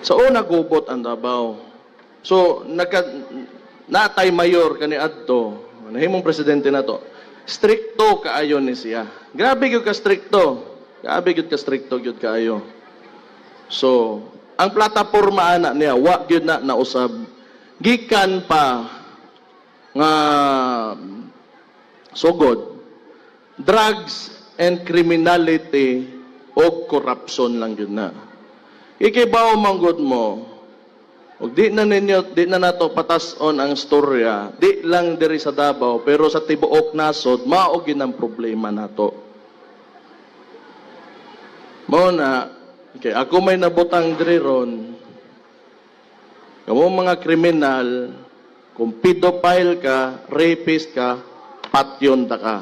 Sa una gubot ang Davao. So natay mayor kani adto, nahimong presidente nato. Stricto kaayo ni siya. Grabe gyud ka stricto. Grabe gyud ka stricto gyud kaayo. So, ang plataporma ana niya wa gyud na nausab. Gikan pa nga sugod, drugs and criminality o corruption lang yun na. Ikibaw manggod mo, ug di na nato patason ang storya, di lang diri sa Davao, pero sa tibuok nasod, mao gyud ang problema nato. Mao na, okay, ako may nabutang diri ron, kamo mga kriminal, kung pedophile ka, rapist ka, patyon ta ka.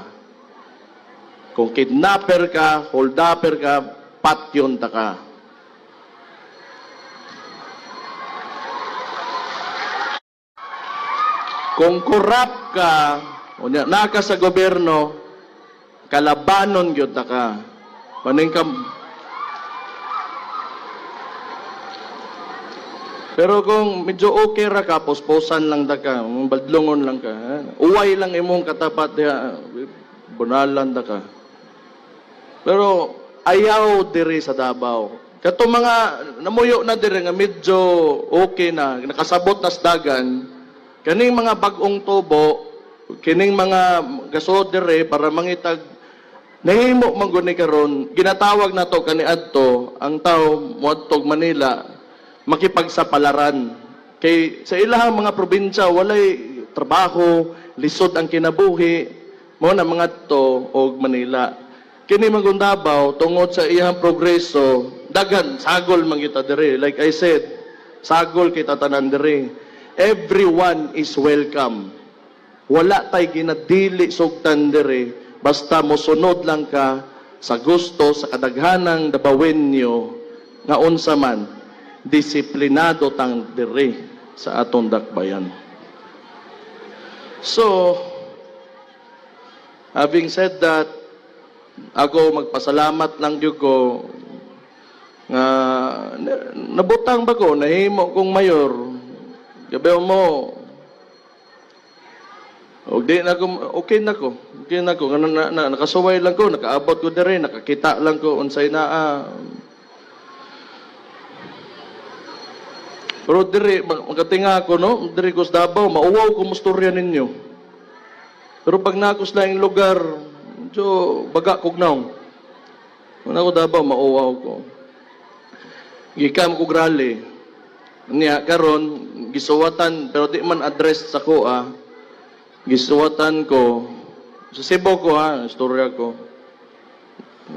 Kung kidnapper ka, holdupper ka, patyon ta ka. Kung corrupt ka, unya naka sa gobyerno, kalabanon gyud ta ka. Maning ka. Pero kung medyo okay ra ka, posposan lang ta ka, badlongon lang ka, uway lang imong katapat diha, bunalan ta ka. Pero ayaw diri sa Davao. Kato mga namuyo na diri nga medyo okay na, nakasabot na sa dagan, kaning mga bag-ong tubo, kining mga gasod diri para mangitag nahimo man gud ni karon, ginatawag nato kani adto ang tawo moadtog Manila makipagsapalaran. Kay sa ilahang mga probinsya walay trabaho, lisod ang kinabuhi, mo na mga to og Manila. Kini magong Davao tungod sa iyang progreso, dagan sagol man kita diri. Like I said, sagol kita tanan diri. Everyone is welcome. Wala tay ginadili sugtan diri, basta mosunod lang ka sa gusto sa kadaghanang dabawenyo nga unsa man, disiplinado tang diri sa atong dakbayan. So, having said that, ako magpasalamat lang gyud ko nga nabutang ba ko, nahimo kong mayor. Gabi mo, okay na ko. Nakasuway lang ko, nakaabot ko diri, nakakita lang ko unsay naa. Pero diri, magatinga ako, no? Diri ko sa Davao, mauwaw ko mustorya ninyo. Pero pag nakos na yung lugar, medyo baga kognaw. Kung ako Davao, mauwaw ko. Gikam ko grali. Niya, karon gisuwatan, pero di man address sa ko, gisuwatan ko, sa Cebu ko, istorya ko.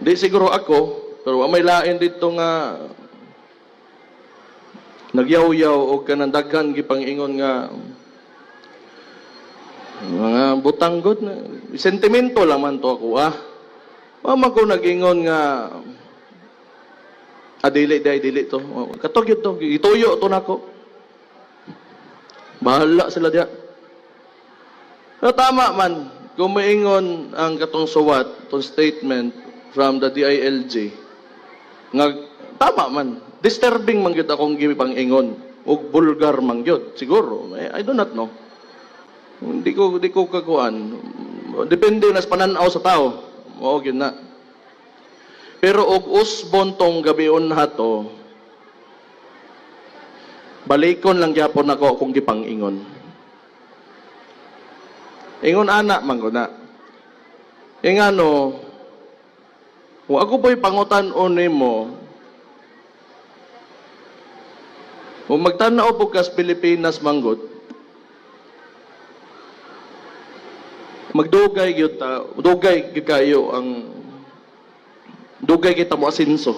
Di siguro ako, pero may lain dito nga, nagyaw-yaw o kanandagan gipang-ingon nga, mga butanggod na, sentimento lang man to ako, Mama ko nag-ingon nga, dili to. Katog to. Ituyo to nako. Bahala sila diya. Pero tama man, kung maingon ang katong suwat, tong statement from the DILG, nga tama man, disturbing man gyud akong gipang-ingon ug vulgar man gyud. Siguro, I do not know. Di ko kakuan. Depende na sa pananaw sa tao. Mao gyud na. Pero og usbon tong gabion hato, balikon lang gyapon ako kung gipang-ingon. Ingon ana man ko na. Ingano, kung ako po'y pangutan-on nimo, kung magtanaw po kas Pilipinas manggod, magdugay gyud ta, dugay gyud kayo ang dugay kita mo asinso.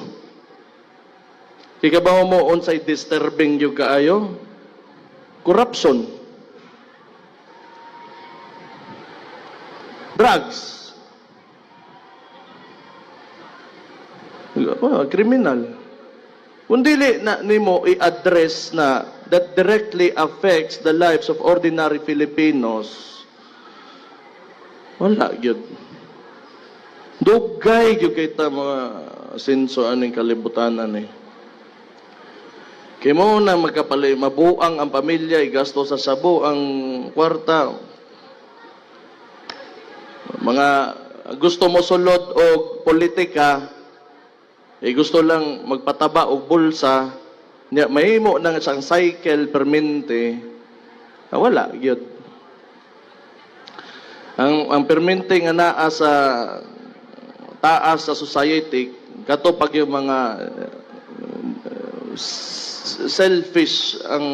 Kikabaw mo unsay disturbing yung kaayo? Corruption. Drugs. Criminal. Kung dili na nimo i-address na that directly affects the lives of ordinary Filipinos, wala gyud. Dugay gyud kita mga sinso aning kalibutanan . Kaya mo na mabuang ang pamilya, igasto sa sabo ang kwarta. Mga gusto mo sulod o politika, gusto lang magpataba o bulsa, niya mahimo nang isang cycle permente, wala gyud. Ang permente nga naa sa taas sa society kato pag yung mga selfish ang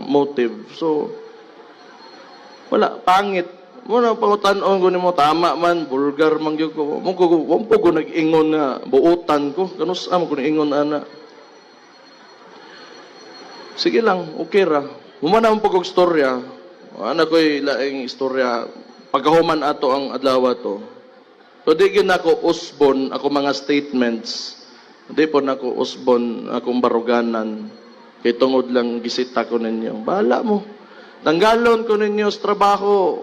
motive. So wala, pangit. Muna pangutan-on ko nimo tama man, vulgar man gyud ko. Mo ko nag-ingon nga buutan ko. Kanus am ko ingon ana. Sige lang, okay ra. Humana man pag istorya. Ana ko'y laing istorya. Pagkahuman ato ang adlaw to. So di gyud nako usbon ako mga statements. Di po nako usbon akong baruganan. Kay tungod lang gisita ko ninyo. Bahala mo. Tanggalon ko ninyo sa trabaho.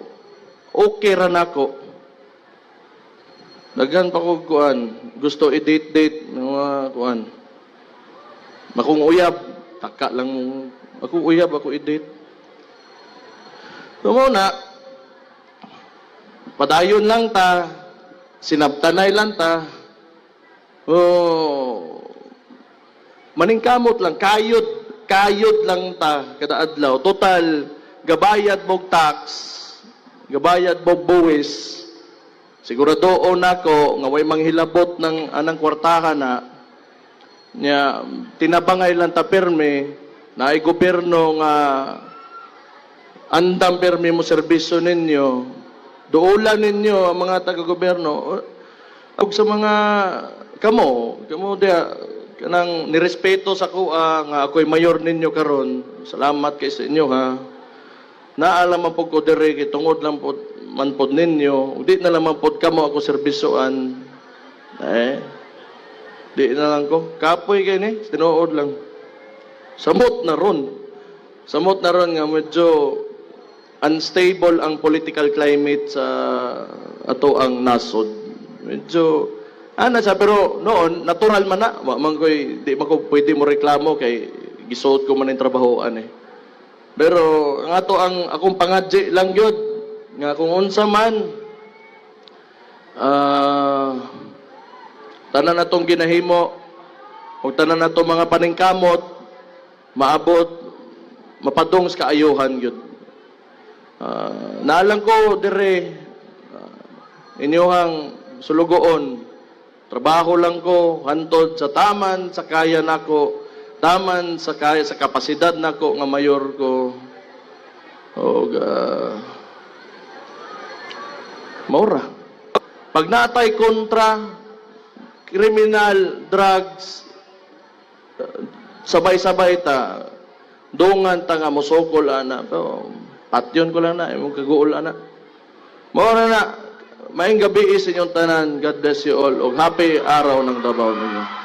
Okay ra nako. Daghan pa ko kuan. Gusto i-date mga kuan. Makong uyab, taka lang ako uyab ako i-date. So muna, padayon lang ta, sinabtanay lang ta. Oh, maningkamot lang, kayod lang ta kada adlaw. Total gabayad mog tax. Gabayad mo buwis, siguradoon nako nga way manghilabot ng anang kwartahan na niya tinabangay lang ta perme na ay gobyerno nga andam perme mo serbisyo ninyo, duulan ninyo ang mga taga-gobyerno ug sa mga kamo dia kanang nirespeto sa kuha nga ako'y mayor ninyo karon. Salamat kay sa inyo ha. Naalam man po ko dire tungod lang po man pod ninyo. Di na lang man pod kamo ako serbisyoan. Di na lang ko. Kapoy kay ni, tinuod lang. Samot na ron. Samot na ron nga medyo unstable ang political climate sa ato ang nasod. Medyo siya, pero noon natural man na. Man koy di man ko pwede mo reklamo kay gisuot ko man ang trabahoan eh. Pero ang ato ang akong pangadji lang gyud nga kung unsa man tanan natong ginahimo ug tanan natong mga paningkamot maabot mapadong sa kaayuhan gyud. Naalang ko dire inyong sulugoon, trabaho lang ko hantod sa taman sa kaya nako. Taman sa kaya sa kapasidad nako nga mayor ko og maura. Pag natay kontra criminal drugs sabay-sabay ta dungan ta nga mosokol ana patyon ko lang na imong kaguol ana. Maura na maayong gabi sa inyong tanan. God bless you all og happy araw ng Davao ninyo.